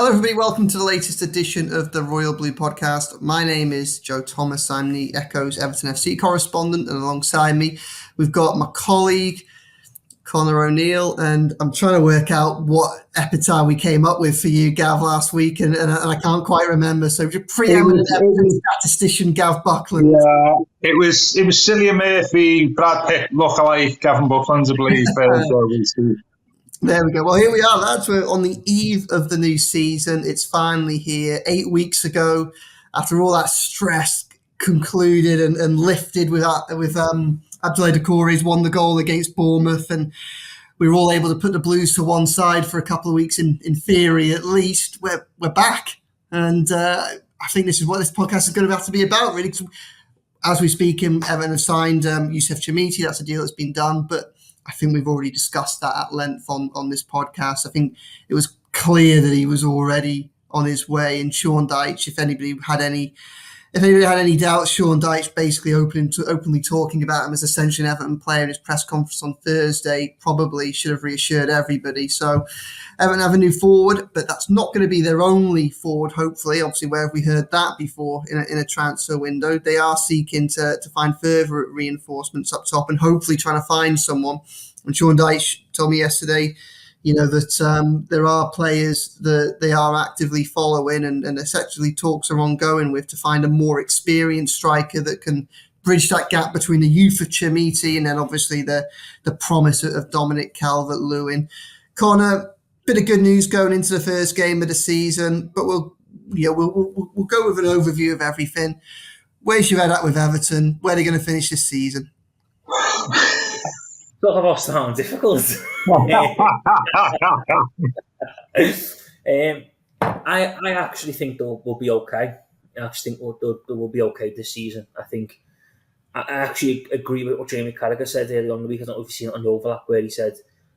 Hello, everybody. Welcome to the latest edition of the Royal Blue Podcast. My name is Joe Thomas. I'm the Echo's Everton FC correspondent, and alongside me, we've got my colleague, Connor O'Neill, and I'm trying to work out what epitaph we came up with for you, Gav, last week, and I can't quite remember. So, preeminent statistician, Gav Buckland. Yeah, it was Cillian Murphy, Brad Pitt, lookalike, Gavin Buckland, I believe. There we go. Well, here we are, lads. We're on the eve of the new season. It's finally here. 8 weeks ago, after all that stress concluded and lifted with Abdoulaye Doucouré's won the goal against Bournemouth, and we were all able to put the Blues to one side for a couple of weeks. In theory, at least, we're back, and I think this is what this podcast is going to have to be about, really. As we speak, Everton have signed Youssef Chermiti. That's a deal that's been done, but I think we've already discussed that at length on this podcast. I think it was clear that he was already on his way. And Sean Dyche, if anybody had any doubts, Sean Dyche basically openly talking about him as essentially an Everton player in his press conference on Thursday probably should have reassured everybody. So Everton have a new forward, but that's not going to be their only forward, hopefully. Obviously, where have we heard that before in a transfer window? They are seeking to find further reinforcements up top and hopefully trying to find someone. And Sean Dyche told me yesterday, that there are players that they are actively following and essentially talks are ongoing with to find a more experienced striker that can bridge that gap between the youth of Chermiti and then obviously the promise of Dominic Calvert-Lewin. Connor, bit of good news going into the first game of the season, but we'll go with an overview of everything. Where's your head at with Everton? Where are they going to finish this season? Sort of all sound difficult. I actually think they'll be okay. I actually think they will be okay this season. I actually agree with what Jamie Carragher said earlier on in the week. I don't know if you've seen it on the overlap where he said,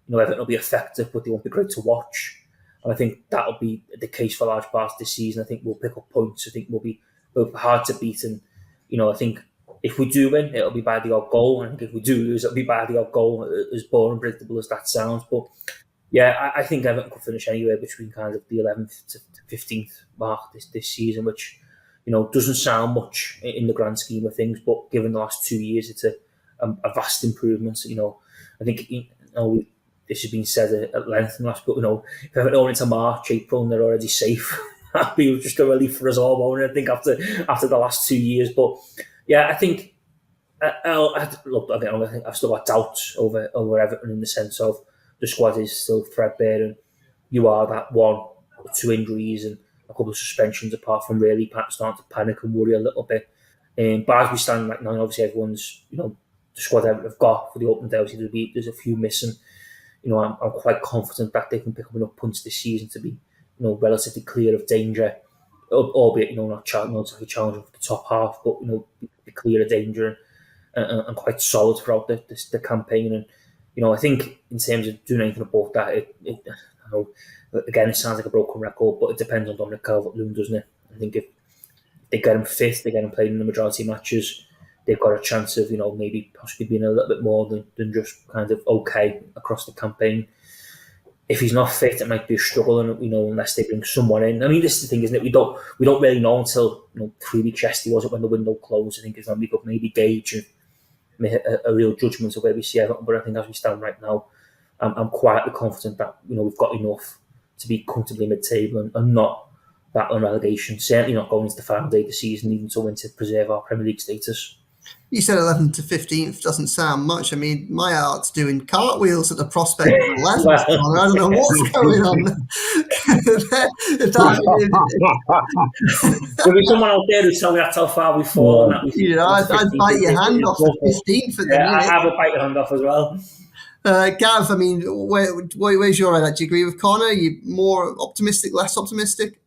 Everton will be effective, but they won't be great to watch. And I think that'll be the case for large parts this season. I think we'll pick up points. I think we'll be hard to beat. And, I think if we do win, it'll be by the odd goal. And I think if we do lose, it'll be by the odd goal, as boring and predictable as that sounds. But yeah, I think Everton could finish anywhere between kind of the 11th to 15th mark this season, which, doesn't sound much in the grand scheme of things. But given the last 2 years, it's a vast improvement. I think, this has been said at length in the last, but, if Everton go into March, April, and they're already safe, that'd be just a relief for us all, won't it? I think after the last 2 years. But yeah, I think I think I've still got doubts over Everton in the sense of the squad is still threadbare, and you are that 1 or 2 injuries and a couple of suspensions apart from really starting to panic and worry a little bit. But as we stand right now, obviously everyone's the squad Everton have got for the opening day. Obviously there's a few missing. I'm quite confident that they can pick up enough points this season to be relatively clear of danger, albeit not exactly challenging for the top half, but be clear of danger and quite solid throughout the campaign. And I think in terms of doing anything above that, again it sounds like a broken record, but it depends on Dominic Calvert-Lewin, doesn't it? I think if they get him fit, they get him playing in the majority of matches, they've got a chance of maybe possibly being a little bit more than just kind of okay across the campaign. If he's not fit, it might be a struggle, and unless they bring someone in. I mean, this is the thing, isn't it? We don't really know until 3 weeks yesterday, was it, when the window closed? I think it's when we could maybe gauge and make a real judgment of where we see Everton. But I think as we stand right now, I'm quietly confident that we've got enough to be comfortably mid-table and not battling relegation. Certainly not going into the final day of the season, even to win to preserve our Premier League status. You said 11th to 15th doesn't sound much. I mean, my heart's doing cartwheels at the prospect of 11th. Well, I don't know what's going on. There'll be someone out there who's telling me that's how far we've fallen. I'd bite your hand off at 15th. I would bite your hand off as well. Gav, I mean, where's your head at? Do you agree with Connor? Are you more optimistic, less optimistic?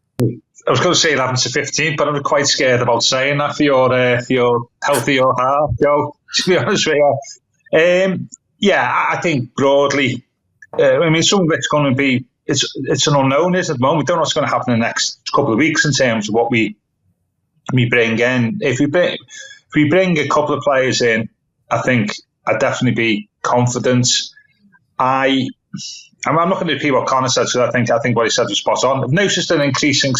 I was going to say 11 to 15, but I'm quite scared about saying that for your healthy or heart, Joe, to be honest with you. I think broadly, some of it's going to be, it's an unknown at the moment. We don't know what's going to happen in the next couple of weeks in terms of what we bring in. If we bring a couple of players in, I think I'd definitely be confident. I I'm not going to repeat what Connor said, because I think what he said was spot on. I've noticed an increasing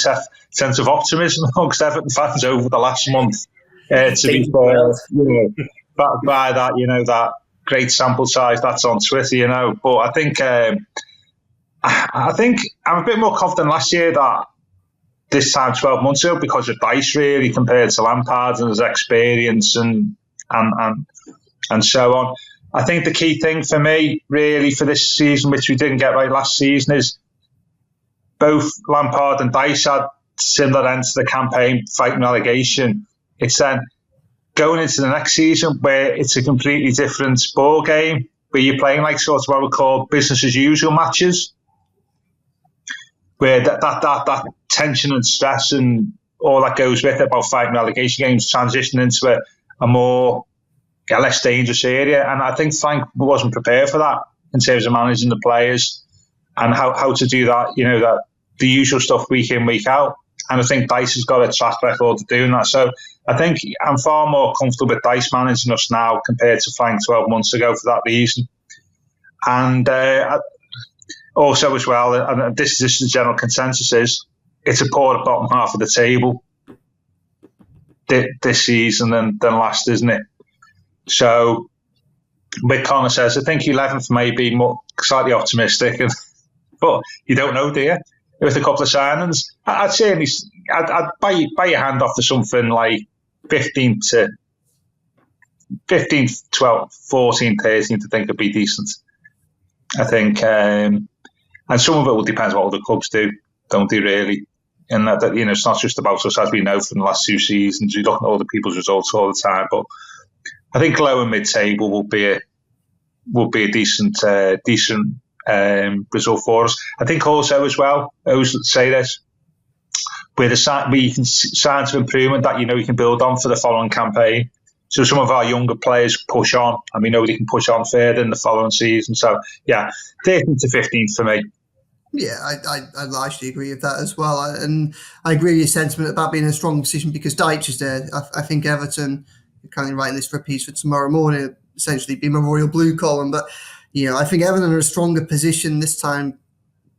sense of optimism amongst Everton fans over the last month. To be fair, by that, that great sample size that's on Twitter, But I think I'm a bit more confident last year that this time 12 months ago, because of Dice, really, compared to Lampard and his experience and so on. I think the key thing for me, really, for this season, which we didn't get right last season, is both Lampard and Dice had similar ends to the campaign, fighting relegation. It's then going into the next season where it's a completely different ball game, where you're playing like sort of what we call business as usual matches, where that tension and stress and all that goes with it about fighting relegation games transition into a more less dangerous area. And I think Frank wasn't prepared for that in terms of managing the players and how to do that, that the usual stuff week in, week out. And I think Dice has got a track record of doing that. So I think I'm far more comfortable with Dice managing us now compared to Frank 12 months ago for that reason. And also as well, and this is the general consensus, is it's a poorer bottom half of the table this season than last, isn't it? So, like Connor says, I think 11th may be more slightly optimistic, but you don't know, do you? With a couple of signings, I'd say I'd buy your hand off to something like 15, 12, 14, 13 to think it'd be decent. I think, and some of it will depend on what other clubs do, don't they, really? And that it's not just about us, as we know from the last 2 seasons. You look at other people's results all the time, but I think lower mid-table will be a decent result for us. I think also as well, I always say this, where you can signs of improvement that you can build on for the following campaign. So some of our younger players push on, and we know they can push on further in the following season. So yeah, 13th to 15th for me. Yeah, I largely agree with that as well. And I agree with your sentiment about being a strong decision because Dyche is there. I think Everton, kind of writing this for a piece for tomorrow morning, essentially be my royal blue column. But, I think Everton are a stronger position this time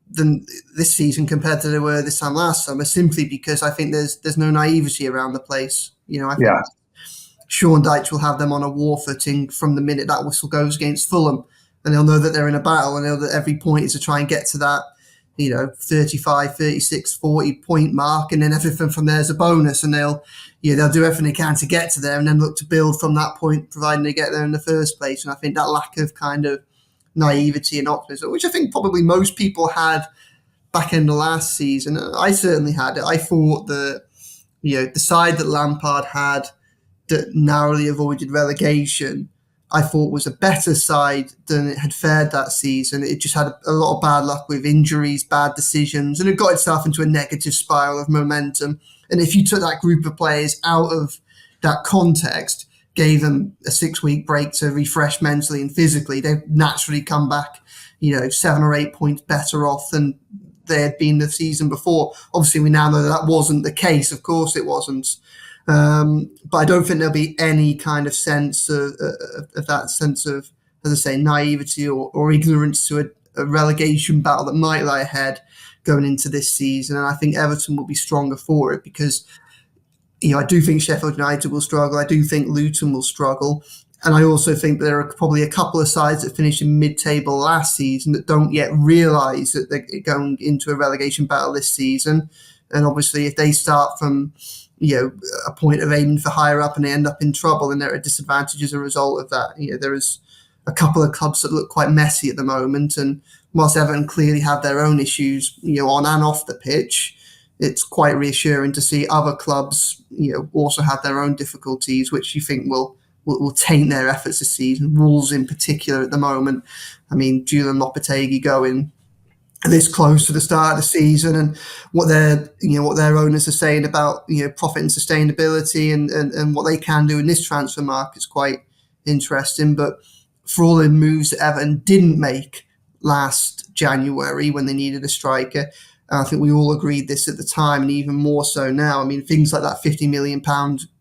than this season compared to they were this time last summer, simply because I think there's no naivety around the place. I think Sean Dyche will have them on a war footing from the minute that whistle goes against Fulham. And they'll know that they're in a battle and they'll know that every point is to try and get to that 35, 36, 40 point mark, and then everything from there is a bonus, and they'll do everything they can to get to there and then look to build from that point, providing they get there in the first place. And I think that lack of kind of naivety and optimism, which I think probably most people had back in the last season, I certainly had it. I thought that, the side that Lampard had that narrowly avoided relegation, I thought was a better side than it had fared that season. It just had a lot of bad luck with injuries, bad decisions, and it got itself into a negative spiral of momentum. And if you took that group of players out of that context, gave them a 6-week break to refresh mentally and physically, they've naturally come back, 7 or 8 points better off than they had been the season before. Obviously, we now know that wasn't the case. Of course it wasn't. But I don't think there'll be any kind of sense of that sense of, as I say, naivety or ignorance to a relegation battle that might lie ahead going into this season. And I think Everton will be stronger for it because, I do think Sheffield United will struggle. I do think Luton will struggle. And I also think there are probably a couple of sides that finished in mid-table last season that don't yet realise that they're going into a relegation battle this season. And obviously, if they start from a point of aiming for higher up and they end up in trouble, and they're at a disadvantage as a result of that. There is a couple of clubs that look quite messy at the moment, and whilst Everton clearly have their own issues, on and off the pitch, it's quite reassuring to see other clubs, also have their own difficulties, which you think will taint their efforts this season. Wolves in particular at the moment. I mean, Julian Lopetegui going this close to the start of the season, and what their owners are saying about profit and sustainability and what they can do in this transfer market is quite interesting. But for all the moves that Everton didn't make last January when they needed a striker, And I think we all agreed this at the time, and even more so now. I mean, things like that £50 million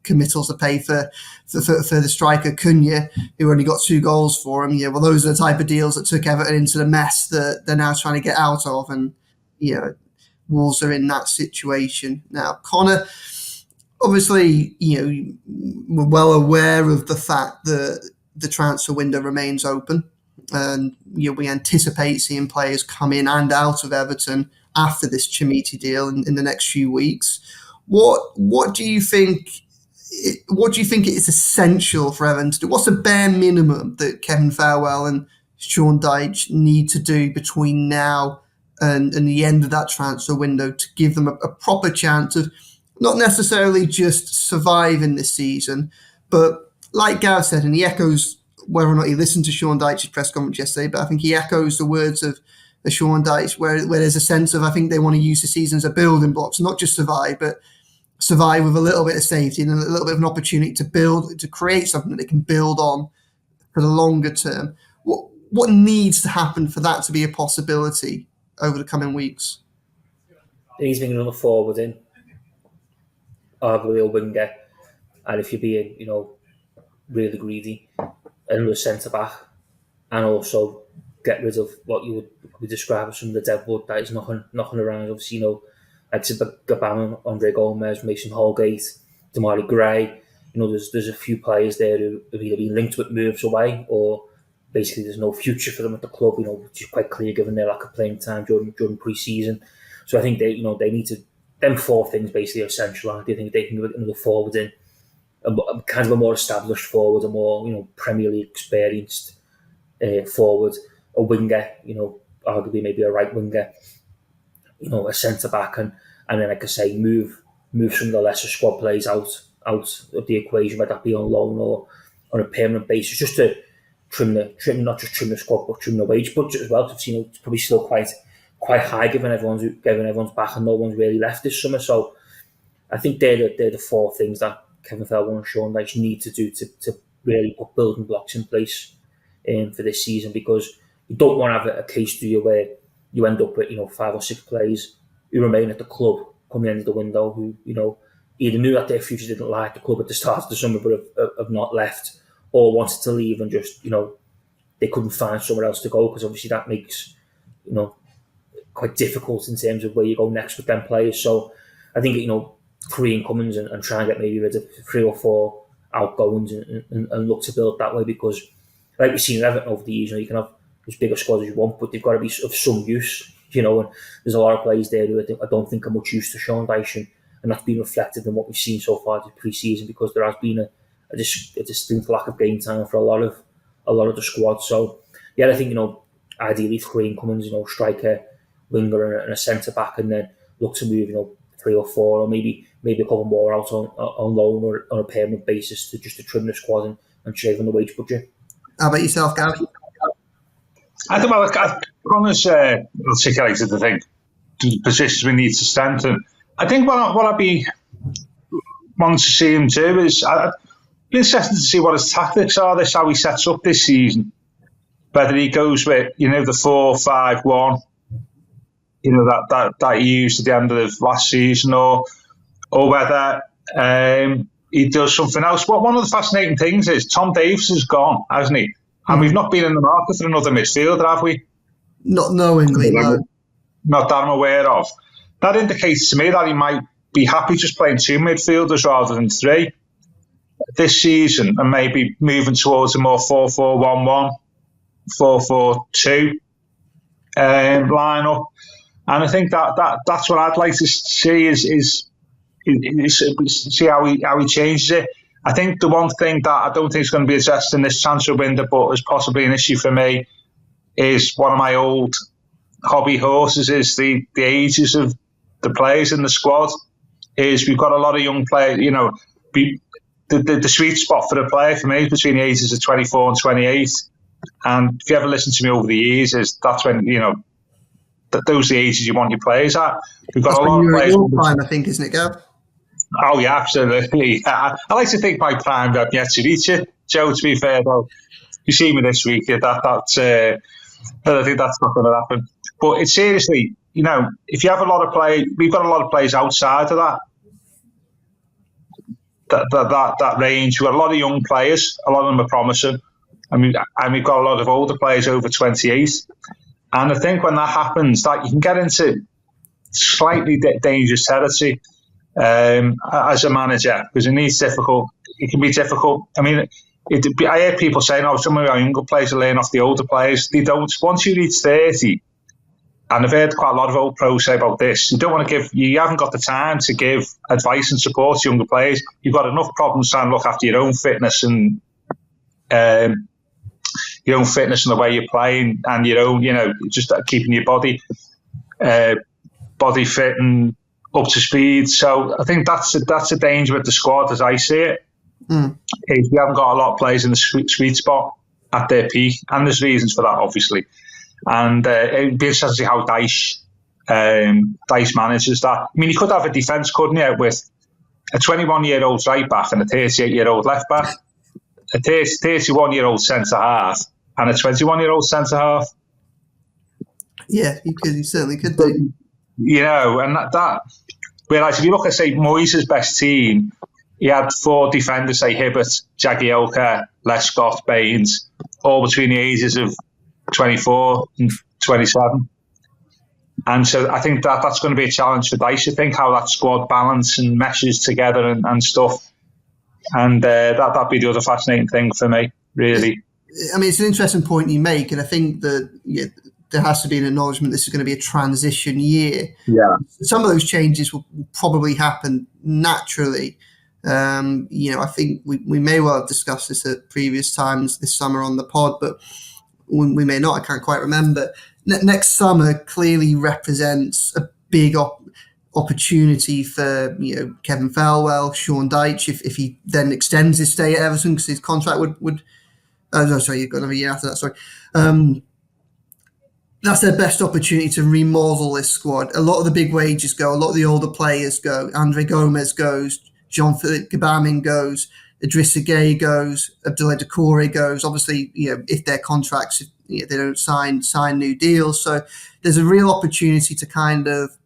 committal to pay for the striker Cunha, who only got 2 goals for him. Well, those are the type of deals that took Everton into the mess that they're now trying to get out of. And Wolves are in that situation now. Connor, obviously, we're well aware of the fact that the transfer window remains open, and we anticipate seeing players come in and out of Everton after this Chimiti deal in the next few weeks. What do you think? What do you think is essential for Everton to do? What's the bare minimum that Kevin Farwell and Sean Dyche need to do between now and the end of that transfer window to give them a proper chance of not necessarily just surviving this season, but like Gav said, and he echoes, whether or not he listened to Sean Dyche's press conference yesterday, but I think he echoes the words of Sean Dyche, where there's a sense of, I think they want to use the season as a building block, so not just survive, but survive with a little bit of safety and a little bit of an opportunity to build, to create something that they can build on for the longer term. What needs to happen for that to be a possibility over the coming weeks? He's bringing another forward in, arguably a winger, and if you're being, really greedy, another centre back, and also get rid of what you would describe as some of the deadwood that is knocking around. Obviously, like Gavin, Andre Gomez, Mason Holgate, Damari Gray. There's a few players there who have either been linked with moves away, or basically there's no future for them at the club. Which is quite clear given their lack of playing time during pre-season. So I think they need to. Them 4 things basically are essential. I think they can get another forward in, kind of a more established forward, a more Premier League experienced forward, a winger, arguably maybe a right winger, a centre back, and then, like I say, move some of the lesser squad players out of the equation, whether that be on loan or on a permanent basis, just to not just trim the squad, but trim the wage budget as well. Because it's probably still quite high given everyone's back and no one's really left this summer. So I think they're the 4 things that Kevin Farwell and Sean Dyche need to do to really put building blocks in place for this season, because you don't want to have a case, do you, where you end up with 5 or 6 players who remain at the club come the end of the window, who either knew that their future didn't like the club at the start of the summer but have not left, or wanted to leave and just they couldn't find somewhere else to go, because obviously that makes quite difficult in terms of where you go next with them players. So I think 3 incomings and try and get maybe rid of 3 or 4 outgoings and look to build that way, because like we've seen in Everton over the years, you can have as big a squad as you want, but they've got to be of some use, and there's a lot of players there who I don't think are much use to Sean Dyche, and that's been reflected in what we've seen so far this pre-season, because there has been a distinct lack of game time for a lot of the squad. So yeah, I think ideally 3 incomings, striker, winger, and a centre back, and then look to move 3 or 4, or maybe a couple more out on loan or on a permanent basis to trim the squad and shave on the wage budget. How about yourself, Gavin? I think Connor's articulated the positions we need to strengthen. I think what I'd be wanting to see him do is I'd be interested to see what his tactics are. This how he sets up this season. Whether he goes with the 4-5-1, that he used at the end of last season, or whether he does something else. One of the fascinating things is Tom Davies is gone, hasn't he? And we've not been in the market for another midfielder, have we? Not knowingly, no. Not that I'm aware of. That indicates to me that he might be happy just playing 2 midfielders rather than 3 this season, and maybe moving towards a more 4-4-1-1, 4-4-2 lineup. And I think that's what I'd like to see is see how he changes it. I think the one thing that I don't think is going to be addressed in this transfer window, but is possibly an issue for me, is one of my old hobby horses, is the ages of the players in the squad. Is we've got a lot of young players, the sweet spot for a player for me is between the ages of 24 and 28. And if you ever listen to me over the years, that's when, those are the ages you want your players at. We've got a lot of players. Your prime, I think, isn't it, Gav? Oh, yeah, absolutely. I like to think my prime I've yet to reach it, Joe, to be fair, though. You see me this week, I think that's not going to happen. But it's seriously, if you have a lot of we've got a lot of players outside of that range. We've got a lot of young players. A lot of them are promising. And we've got a lot of older players over 28. And I think when that happens, that you can get into slightly dangerous territory as a manager, because it can be difficult. I mean, I hear people saying, some of our younger players are laying off the older players. They don't. Once you reach 30, and I've heard quite a lot of old pros say about this, you haven't got the time to give advice and support to younger players. You've got enough problems trying to look after your own fitness and the way you're playing, and your own, just keeping your body fit and up to speed. So I think that's a danger with the squad as I see it. If you haven't got a lot of players in the sweet spot at their peak, and there's reasons for that, obviously. And it'd be interesting to see how Dyche manages that. I mean, you could have a defence, couldn't you, with a 21-year-old right back and a 38-year-old left back, a 31-year-old centre half, and a 21-year-old centre half. Yeah, you certainly could do. And that. Whereas if you look at, say, Moyes' best team, he had 4 defenders, say Hibbert, Jagielka, Lescott, Baines, all between the ages of 24 and 27. And so I think that's going to be a challenge for Dyche, I think, how that squad balance and meshes together and stuff. And that'd be the other fascinating thing for me, really. I mean, it's an interesting point you make, and I think that there has to be an acknowledgement this is going to be a transition year. Yeah. Some of those changes will probably happen naturally. I think we may well have discussed this at previous times this summer on the pod, but we may not. I can't quite remember. Next summer clearly represents a big opportunity for Kevin Felwell, Sean Dyche, if he then extends his stay at Everton, because his contract would. No, sorry, you've got another year after that. Sorry. That's their best opportunity to remodel this squad. A lot of the big wages go. A lot of the older players go. Andre Gomez goes. Jean-Philippe Gabin goes. Idrissa Gueye goes. Abdoulaye Doucouré goes. Obviously, if their contracts, if they don't sign new deals. So there's a real opportunity to kind of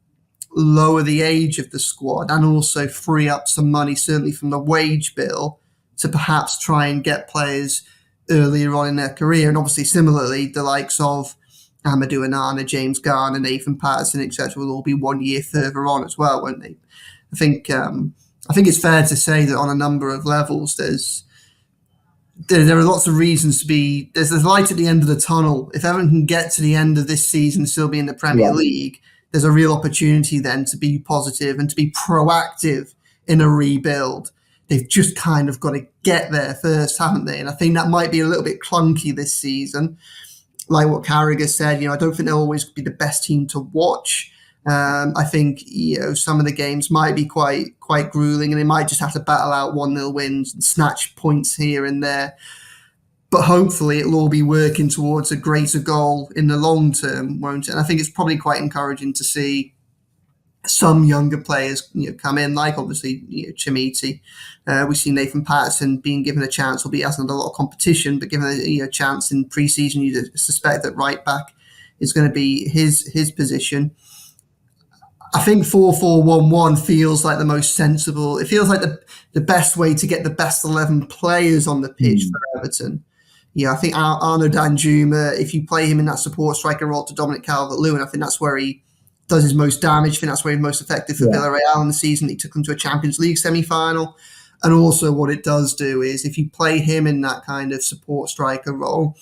lower the age of the squad and also free up some money, certainly from the wage bill, to perhaps try and get players earlier on in their career. And obviously, similarly, the likes of Amadou Onana, James Garner, Nathan Patterson, etc., will all be 1 year further on as well, won't they? I think it's fair to say that on a number of levels, there are lots of reasons to be. There's light at the end of the tunnel. If Everton can get to the end of this season and still be in the Premier League, there's a real opportunity then to be positive and to be proactive in a rebuild. They've just kind of got to get there first, haven't they? And I think that might be a little bit clunky this season. Like what Carragher said, I don't think they'll always be the best team to watch. I think some of the games might be quite grueling, and they might just have to battle out 1-0 wins and snatch points here and there. But hopefully it'll all be working towards a greater goal in the long term, won't it? And I think it's probably quite encouraging to see some younger players come in, like obviously Chimiti. We see Nathan Patterson being given a chance, albeit hasn't had a lot of competition, but given a chance in pre-season. You suspect that right back is going to be his position. I think 4-4-1-1 feels like the most sensible. It feels like the best way to get the best 11 players on the pitch for Everton. I think Arnaud Danjuma, if you play him in that support striker role to Dominic Calvert-Lewin, I think that's where he does his most damage. I think that's where he's most effective for Villarreal in the season. He took them to a Champions League semi-final. And also what it does do is if you play him in that kind of support striker role,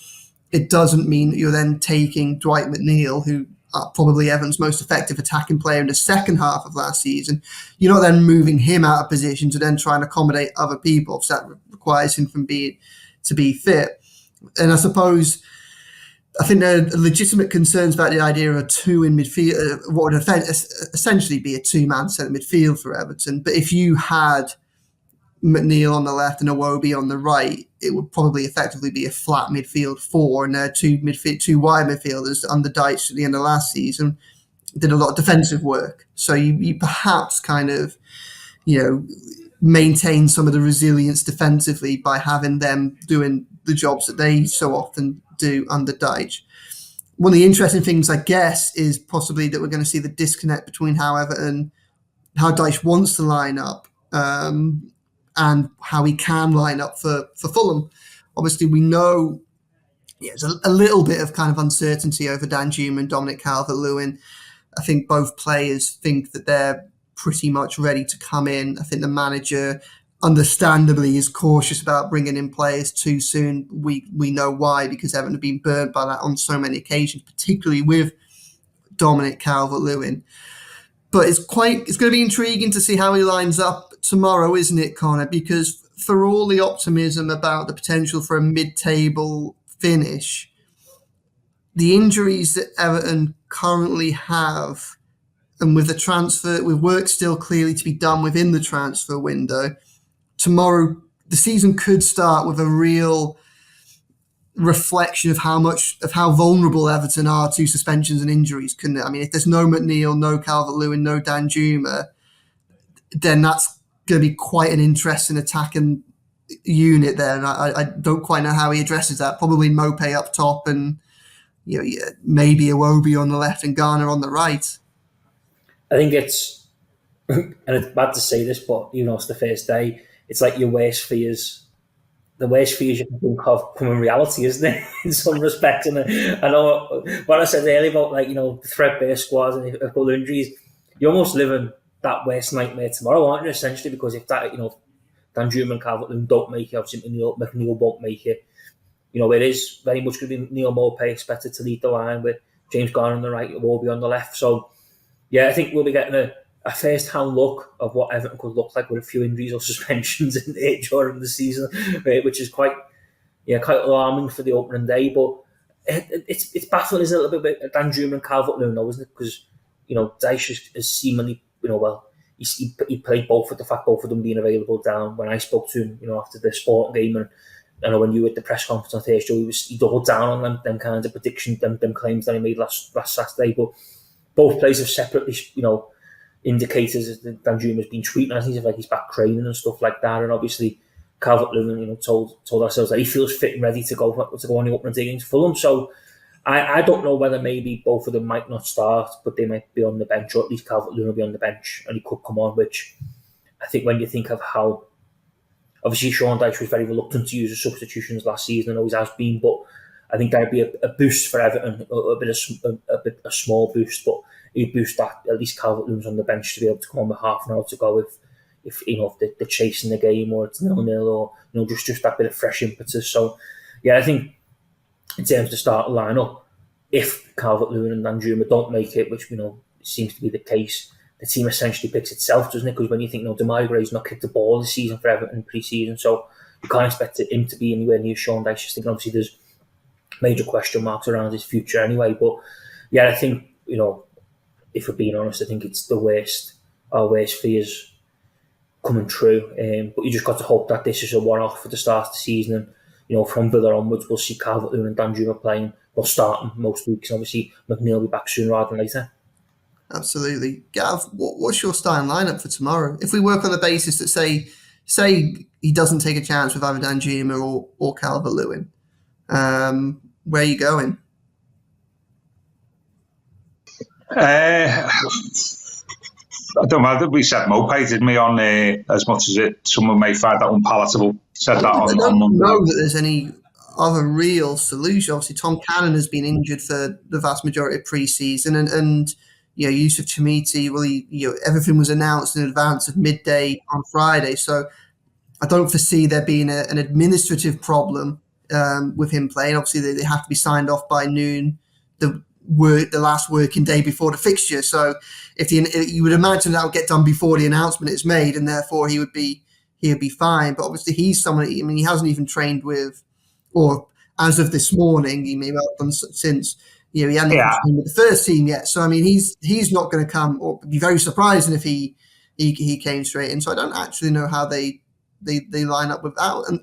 it doesn't mean that you're then taking Dwight McNeil, who probably Everton's most effective attacking player in the second half of last season. You're not then moving him out of position to then try and accommodate other people. So that requires him to be fit. And I think there are legitimate concerns about the idea of a two in midfield, what would essentially be a two-man centre midfield for Everton. But if you had McNeil on the left and Iwobi on the right, it would probably effectively be a flat midfield four, and there are two wide midfielders under Dyche at the end of last season did a lot of defensive work. So you perhaps kind of, maintain some of the resilience defensively by having them doing the jobs that they so often do under Dyche. one of the interesting things, I guess, is possibly that we're going to see the disconnect between how Dyche wants to line up and how he can line up for Fulham. Obviously, we know there's a little bit of kind of uncertainty over Danjuma and Dominic Calvert-Lewin. I think both players think that they're pretty much ready to come in. I think the manager, understandably, is cautious about bringing in players too soon. We know why, because Everton have been burnt by that on so many occasions, particularly with Dominic Calvert-Lewin. But it's going to be intriguing to see how he lines up tomorrow, isn't it, Connor? Because for all the optimism about the potential for a mid-table finish, the injuries that Everton currently have, and with work still clearly to be done within the transfer window, tomorrow the season could start with a real reflection of how vulnerable Everton are to suspensions and injuries, couldn't it? I mean, if there's no McNeil, no Calvert-Lewin, no Danjuma, then that's going to be quite an interesting attacking unit there, and I don't quite know how he addresses that. Probably Mope up top, and maybe Iwobi on the left and Garner on the right. I think it's, and it's bad to say this, but it's the first day. It's like your worst fears. The worst fears you can think of come in reality, isn't it? In some respects, and I know what I said earlier about the threadbare squads and a couple of injuries. You're almost living that worst nightmare tomorrow, aren't you? Essentially, because if that Danjuma and Calvert-Lewin don't make it, obviously McNeil won't make it. It is very much going to be Neil Mope expected to lead the line with James Garner on the right, Iwobi on the left. So, yeah, I think we'll be getting a first-hand look of what Everton could look like with a few injuries or suspensions in it during the season, which is quite alarming for the opening day. But it's baffling, isn't it, a little bit Danjuma and Calvert-Lewin, though, isn't it? Because Dyche is seemingly he played both with the fact both of them being available down. When I spoke to him, after the Sporting game, and I know when you were at the press conference on Thursday, he doubled down on them kinds of predictions, them claims that he made last Saturday. But both players have separately, indicators that Danjuma's been tweeting. I think he's back training and stuff like that. And obviously, Calvert-Lewin, told ourselves that he feels fit and ready to go on the opening day against Fulham. So I don't know whether maybe both of them might not start, but they might be on the bench, or at least Calvert-Lewin will be on the bench and he could come on, which I think when you think of how, obviously Sean Dyche was very reluctant to use the substitutions last season and always has been, but I think that'd be a boost for Everton, a small boost, but he'd boost that at least Calvert-Lewin's on the bench to be able to come on with half an hour to go if they're chasing the game, or it's 0-0, or just that bit of fresh impetus. So yeah, I think in terms of the start lineup, if Calvert-Lewin and Danjuma don't make it, which seems to be the case, the team essentially picks itself, doesn't it? Because when you think Demarai Gray's not kicked the ball this season for Everton pre-season, so you can't expect him to be anywhere near Sean Dyche. Just thinking, obviously there's major question marks around his future anyway. But yeah, I think if we're being honest, I think it's our worst fears coming true. But you just got to hope that this is a one-off for the start of the season, and from Villa onwards, we'll see Calvert-Lewin and Danjuma playing. We'll start them most weeks. Obviously, McNeil will be back sooner rather than later. Absolutely. Gav, what's your starting lineup for tomorrow? If we work on the basis that say he doesn't take a chance with either Danjuma or Calvert-Lewin, where are you going? I don't know. We said Mope, didn't we, on as much as someone may find that unpalatable. Said that on Monday. I don't know that there's any other real solution. Obviously, Tom Cannon has been injured for the vast majority of pre-season, and Yusuf Chamiti, everything was announced in advance of midday on Friday, so I don't foresee there being an administrative problem with him playing. Obviously, they have to be signed off by noon, the last working day before the fixture. So if you would imagine that would get done before the announcement is made, and therefore he would be fine. But obviously he's someone. I mean, he hasn't even trained with, or as of this morning, he may well have done since. He hadn't even trained with the first team yet. So I mean, he's not going to come, or be very surprising if he came straight in. So I don't actually know how they line up without. And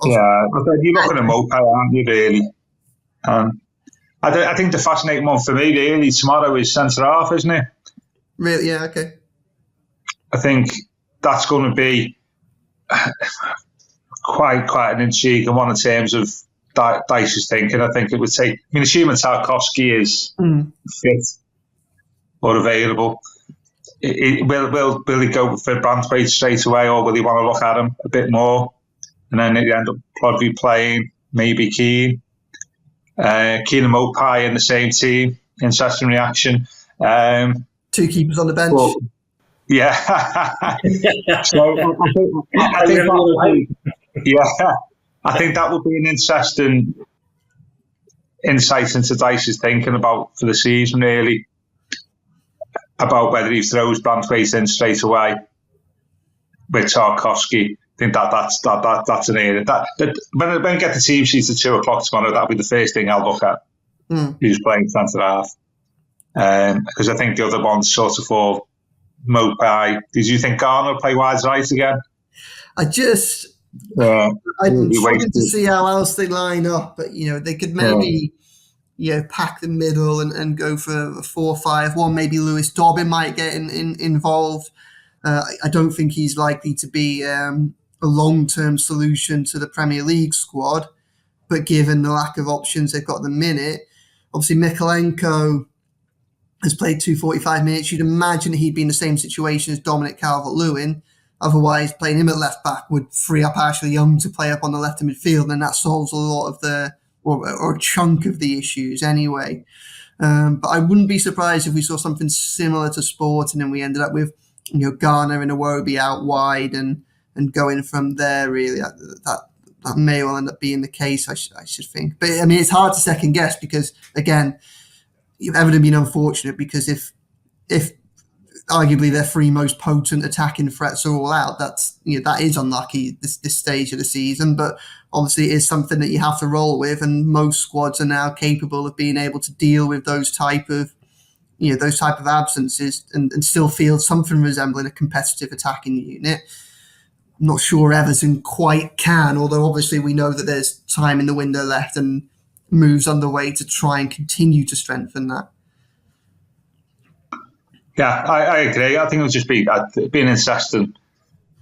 you're not going to Mope, aren't you, really? I think the fascinating one for me really tomorrow is centre half, isn't it? Really? Yeah. Okay. I think that's going to be quite an intriguing one in terms of Dyche is thinking. I think it would take. I mean, assuming Tarkowski is fit or available, will he go for Branthwaite straight away, or will he want to look at him a bit more? And then they end up probably playing maybe Keane and Mopai in the same team. Interesting reaction. Two keepers on the bench. But, yeah. So I think that would be an interesting insight into Dyche's thinking about for the season, really, about whether he throws Branthwaite in straight away with Tarkowski. I think that's an area that when I get the team sheets at 2:00 tomorrow, that'll be the first thing I'll look at. Who's playing centre half? Because I think the other ones sort of for Mopai. Did you think Garner will play wide right again? I'm struggling to see how else they line up, but they could maybe pack the middle and go for a 4-5-1. Maybe Lewis Dobbin might get involved. I don't think he's likely to be a long-term solution to the Premier League squad, but given the lack of options they've got at the minute, obviously Mykolenko has played 245 minutes. You'd imagine he'd be in the same situation as Dominic Calvert-Lewin. Otherwise, playing him at left back would free up Ashley Young to play up on the left of midfield, and that solves a lot of or a chunk of the issues anyway. But I wouldn't be surprised if we saw something similar to Sporting and we ended up with Garner and Iwobi out wide and going from there. Really, that may well end up being the case. I should think, but I mean, it's hard to second guess because again, Everton been unfortunate because if arguably their three most potent attacking threats are all out, that is unlucky this stage of the season. But obviously, it is something that you have to roll with, and most squads are now capable of being able to deal with those type of absences and still field something resembling a competitive attacking unit. I'm not sure Everton quite can, although obviously we know that there's time in the window left and moves underway to try and continue to strengthen that. Yeah, I agree. I think it'll just be an interesting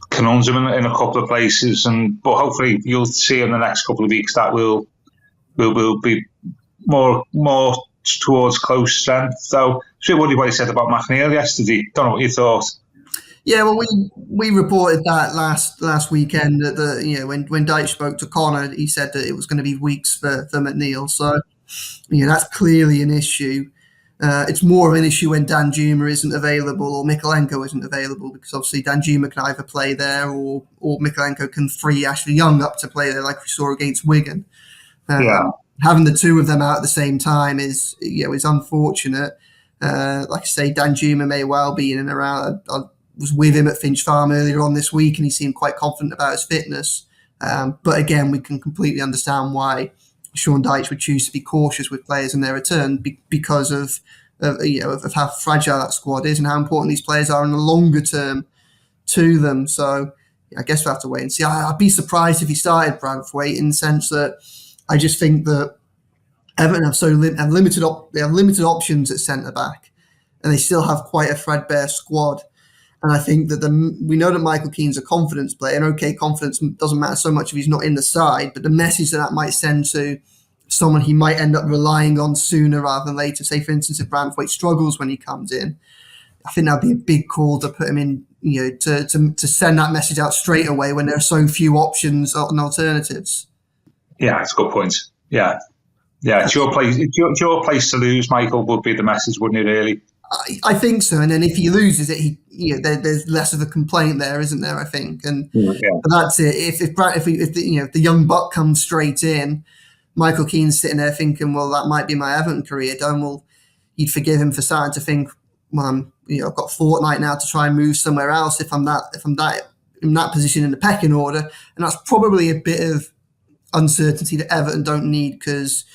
conundrum in a couple of places, but hopefully you'll see in the next couple of weeks that we'll be more towards close strength. So, what he said about McNeil yesterday. Don't know what you thought. Yeah, well, we reported that last weekend that when Dyche spoke to Connor, he said that it was going to be weeks for McNeil. So, that's clearly an issue. It's more of an issue when Danjuma isn't available or Mykolenko isn't available, because obviously Danjuma can either play there or Mykolenko can free Ashley Young up to play there, like we saw against Wigan. Having the two of them out at the same time is unfortunate. Like I say, Danjuma may well be in and around. I was with him at Finch Farm earlier on this week, and he seemed quite confident about his fitness. But again, we can completely understand why Sean Dyche would choose to be cautious with players in their return because of how fragile that squad is and how important these players are in the longer term to them. So I guess we'll have to wait and see. I'd be surprised if he started Branthwaite, in the sense that I just think that Everton have limited options at centre back, and they still have quite a threadbare squad. And I think that we know that Michael Keane's a confidence player, and okay, confidence doesn't matter so much if he's not in the side, but the message that might send to someone he might end up relying on sooner rather than later, say for instance if Branthwaite struggles when he comes in, I think that'd be a big call to put him in, to send that message out straight away when there are so few options and alternatives. Yeah, it's a good point. Yeah, it's your place to lose, Michael, would be the message, wouldn't it, really? I think so, and then if he loses it, there's less of a complaint there, isn't there? I think, and that's it. If the young buck comes straight in, Michael Keane's sitting there thinking, well, that might be my Everton career done. Well, you'd forgive him for starting to think, well, I've got a fortnight now to try and move somewhere else if I'm in that position in the pecking order, and that's probably a bit of uncertainty that Everton don't need, because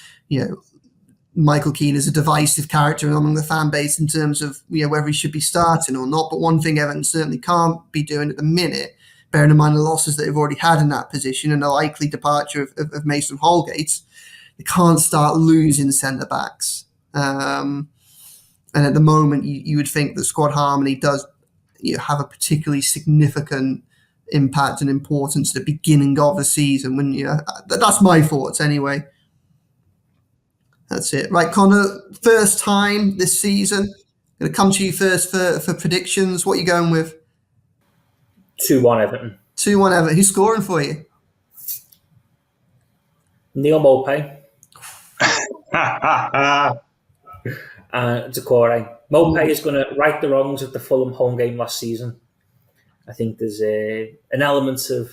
Michael Keane is a divisive character among the fan base in terms of whether he should be starting or not. But one thing Everton certainly can't be doing at the minute, bearing in mind the losses that they've already had in that position and the likely departure of Mason Holgate, they can't start losing centre-backs. And at the moment, you would think that squad harmony does have a particularly significant impact and importance at the beginning of the season, wouldn't you? That's my thoughts anyway. That's it. Right, Connor, first time this season. Going to come to you first for predictions. What are you going with? 2-1 Everton. 2-1 Everton. Who's scoring for you? Neil Maupay. Decore. Maupay is going to right the wrongs of the Fulham home game last season. I think there's an element of,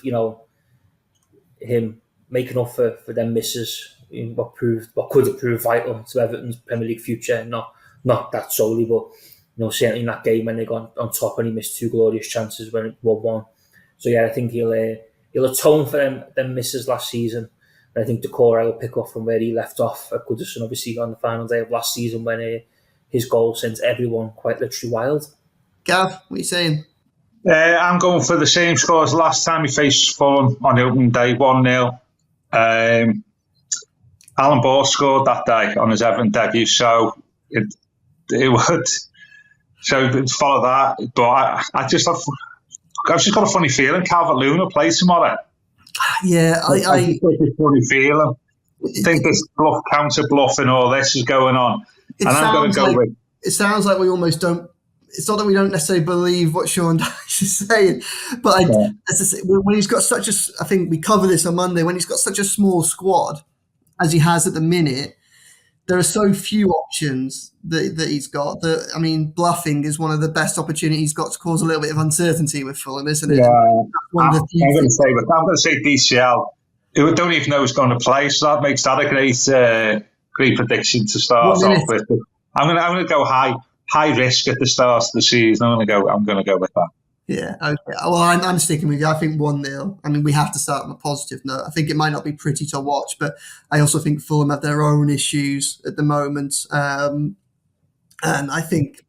him making up for them misses in what could have proved vital to Everton's Premier League future. Not that solely, but certainly in that game when they got on top and he missed 2 glorious chances when it 1-1. So yeah, I think he'll atone for them misses last season. And I think Decore will pick up from where he left off at Goodison, obviously on the final day of last season when his goal sent everyone quite literally wild. Gav, what are you saying? I'm going for the same score as last time we faced Fulham on the opening day, 1-0. Alan Ball scored that day on his Everton debut, so it would follow that. But I've just got a funny feeling Calvert-Lewin will play tomorrow. Yeah, I got a funny feeling. I think this counter bluff and all this is going on, and I'm going to go with. It sounds like we almost don't. It's not that we don't necessarily believe what Sean Dyche is saying, but as I say, when he's got such a, I think we cover this on Monday, when he's got such a small squad as he has at the minute, there are so few options that he's got. Bluffing is one of the best opportunities he's got to cause a little bit of uncertainty with Fulham, isn't it? Yeah, I'm going to say DCL. Who don't even know who's going to play, so that makes that a great prediction to start off with. I'm going to go high risk at the start of the season. I'm going to go with that. Yeah, okay. Well, I'm sticking with you. I think 1-0. We have to start on a positive note. I think it might not be pretty to watch, but I also think Fulham have their own issues at the moment. And I think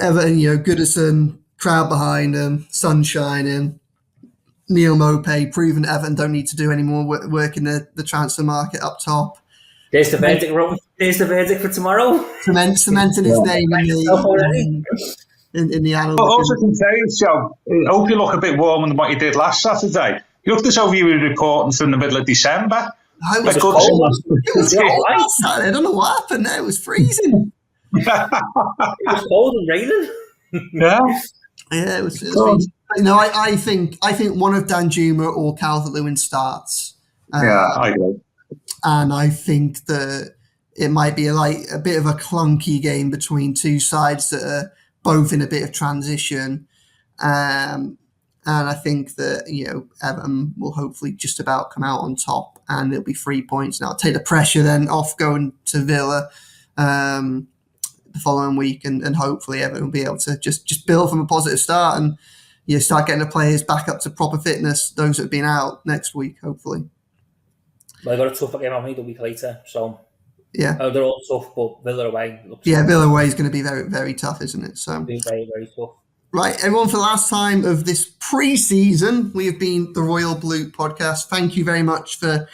Everton, Goodison, crowd behind them, sun shining, Neil Maupay, proven Everton don't need to do any more work in the transfer market up top. There's the verdict, Rob. There's the verdict for tomorrow. Cementing his name in the annals. But also can say, Joe, I hope you look a bit warmer than what you did last Saturday. You looked as though you were reporting from the middle of December. It was cold outside. I don't know what happened there. It was freezing. It was cold and raining. Yeah, it was freezing. No, I think one of Danjuma or Calvert-Lewin starts. I agree. And I think that it might be a bit of a clunky game between two sides that are both in a bit of transition. And I think that, Everton will hopefully just about come out on top and it'll be 3 points. Now, I'll take the pressure then off going to Villa the following week and hopefully Everton will be able to just build from a positive start and start getting the players back up to proper fitness, those that have been out next week, hopefully. Well, I got a tough game on me the week later, so yeah, they're all tough, but Villa away. Villa away is going to be very, very tough, isn't it? So very, very tough. Right, everyone, for the last time of this pre-season, we have been the Royal Blue Podcast. Thank you very much for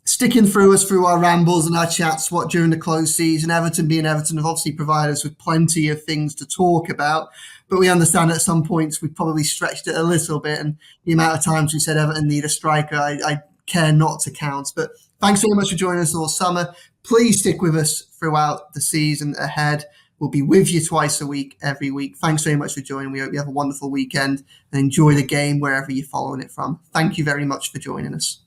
sticking through us through our rambles and our chats during the closed season. Everton being Everton have obviously provided us with plenty of things to talk about, but we understand at some points we've probably stretched it a little bit, and the amount of times we said Everton need a striker, I care not to count. But thanks very much for joining us all summer. Please stick with us throughout the season ahead. We'll be with you twice a week, every week. Thanks very much for joining. We hope you have a wonderful weekend and enjoy the game wherever you're following it from. Thank you very much for joining us.